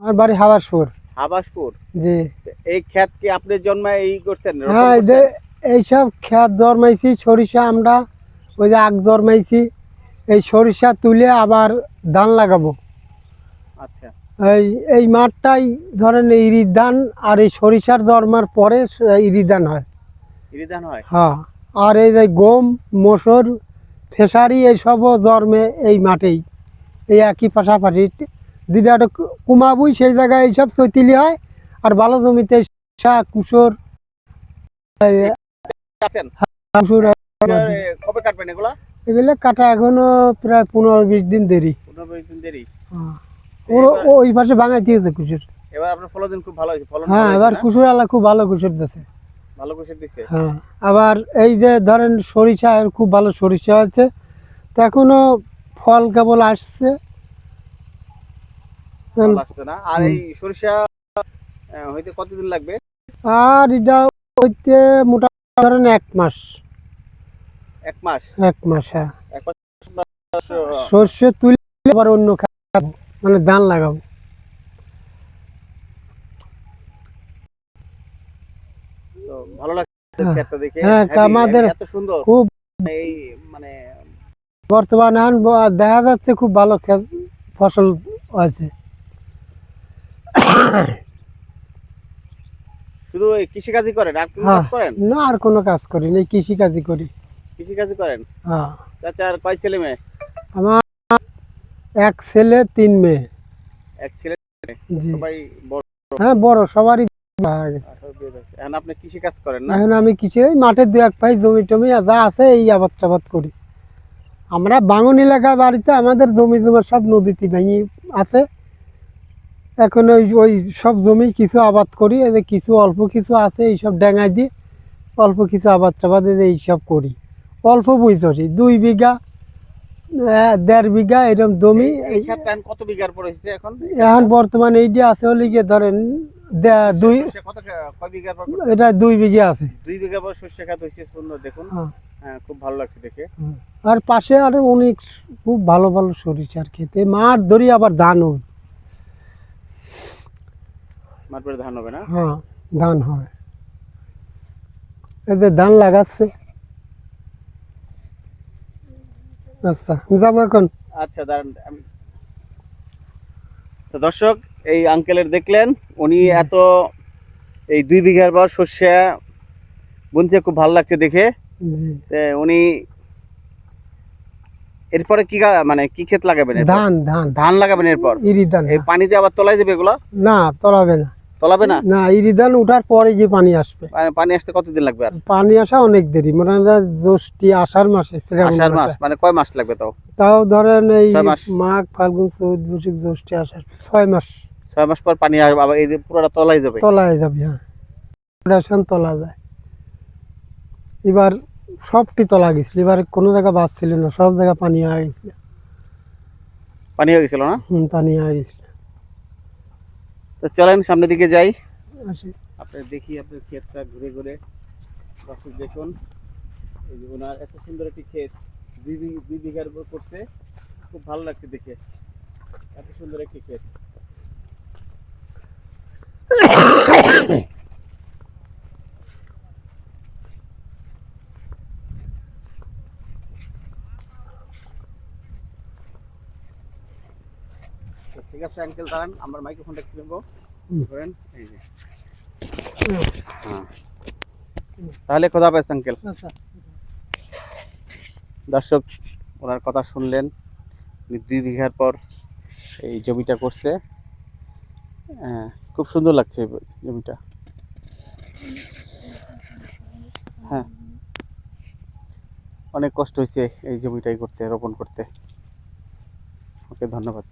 আমার বাড়ি হাবাসপুর। হাবাসপুর। জি। এই ক্ষেত কি আপনি জন্মায় এই করছেন? হ্যাঁ, এইসব ক্ষেত জন্মাইছি সরিষা, আমরা ওই যে আখ জন্মাইছি, এই সরিষা তুলে আবার ধান লাগাবো। আচ্ছা। এই এই মাঠটাই ধরেন ইরি ধান, আর এই সরিষার জন্মার পরে ইরি ধান হয়। ইরি ধান হয়? হ্যাঁ। আর এই যে গম, মসুর, ফেসারি এইসবও জন্মে এই মাঠেই, এই একই পাশাপাশি। যেটা একটা কুমাবুই সেই জায়গায় এইসব চৈতিলি হয়, আর ভালো জমিতে কুসুর কবে কাটবেন এগুলা? এগুলো কাটা এখনো প্রায় 15-20 দিন দেরি। 15-20 দিন দেরি। ওই পাশে ভাঙাই দিয়েছে কুসুর। এবার আপনার ফলন খুব ভালো হয়েছে। ফলন হ্যাঁ, এবার কুসুর আলা খুব ভালো কুসুর দিয়েছে। ভালো কুসুর দিচ্ছে। হ্যাঁ, আবার এই যে ধরেন সরিষা, খুব ভালো সরিষা হয়েছে। তো এখনো ফল কেবল আসছে। না। আর এই সরিষা হইতে কতদিন লাগবে? আর এটা হইতে মোটামুটি ধরেন 1 মাস। 1 মাস? 1 মাস, হ্যাঁ। 1 মাস সর্ষে তুলে আবার অন্য মানে ধান লাগাবো। তো ভালো লাগছে ক্ষেতটা দেখে। হ্যাঁ, আমাদের এত সুন্দর। খুব এই মানে বর্তমানে দেখা যাচ্ছে খুব ভালো ফসল হয়েছে। শুধু এই কৃষিকাজই করেন, আর কোনো কাজ করেন? না, আর কোনো কাজ করি না, কৃষিকাজই করি। কৃষিকাজই করেন? হ্যাঁ। চাচা, আর কয় ছেলে মেয়ে? আমার 1 ছেলে 3 মেয়ে। 1 ছেলে? সবাই বড়? হ্যাঁ, বড় সবারই। এখন আপনি কৃষিকাজ করেন না? এখন আমি কিছু মাঠে 2-1 পাই জমি টমি যা আছে এই আবাদ টাবাদ করি। আমরা বাঙন এলাকায় বাড়িতে, আমাদের জমি জমা সব নদীতে ভেঙে আছে। এখন ওই সব জমি কিছু আবাদ করি, এই যে কিছু অল্প কিছু আছে এইসব ডেঙাই দিয়ে অল্প কিছু আবাদ টাবাদ এইসব করি। অল্প বুঝছি 2 বিঘা 1.5 বিঘা এরকম জমি। কত বিঘার পর হয়েছে এখন? এখন বর্তমানে এইটা আছে হলে গিয়ে ধরেন এটা 2 বিঘা আছে। 2 বিঘা পর সর্ষে ক্ষেত হয়েছে, সুন্দর দেখুন। হ্যাঁ, খুব ভালো লাগছে দেখে। আর পাশে আরো অনেক খুব ভালো ভালো সরিষার খেতে মাঠ ধরি, আবার ধান হয়। মাঠ পরে ধান হবে না? হ্যাঁ, ধান হয়। এই যে ধান লাগাচ্ছে। আচ্ছা, যাবো এখন। আচ্ছা, দাঁড়ান। তো দর্শক, এই আঙ্কেলের দেখলেন, উনি এত এই 2 বিঘার পর সর্ষে বুনছে, খুব ভালো লাগছে দেখে। উনি এরপরে কি মানে কি ক্ষেত লাগাবেন? ধান। ধান লাগাবেন এরপর? ইরি ধান। এই পানি যে আবার তলায় যাবে এগুলো? না, তলাবে না। তলাবে না? না, ইরি ধান উঠার পরে যে পানি আসবে। পানি আসতে কতদিন লাগবে? আর পানি আসা অনেক দেরি, মানে জ্যৈষ্ঠী আষাঢ় মাসে। আষাঢ় মাস মানে কয় মাস লাগবে? তাও ধরেন এই মাঘ ফাল্গুন চৈত বৈশাখ জ্যৈষ্ঠী আষাঢ় 6 মাস। 6 মাস পর পানি আসবে, আবার এই যে পুরোটা তলায় যাবে? তলায় যাবে, হ্যাঁ। তলা যায়। এবার সবটি তলা গেছিল, এবার কোনো জায়গা বাদ ছিল না, সব জায়গা পানি হয়ে গেছিল। পানি হয়ে গেছিল না? পানি হয়ে গেছিল। তো চলেন সামনের দিকে যাই, আসি। দেখি আপনার ক্ষেতটা ঘুরে ঘুরে। দর্শক দেখুন, এই যে ওনার এত সুন্দর একটি ক্ষেত 2 বিঘার উপর করছে, খুব ভালো লাগছে দেখে। এত সুন্দর একটি ক্ষেত। ঠিক আছে আঙ্কেল, দাঁড়ান, আমার মাইক্রোফোনটা একটু নেবো। ধরেন, এই যে। তাহলে খোদা হাফেজ আঙ্কেল। দর্শক, ওনার কথা শুনলেন, 2 বিঘার পর এই জমিটা করছে। খুব সুন্দর লাগছে জমিটা। হ্যাঁ, অনেক কষ্ট হয়েছে এই জমিটাই করতে, রোপণ করতে। ওকে, ধন্যবাদ।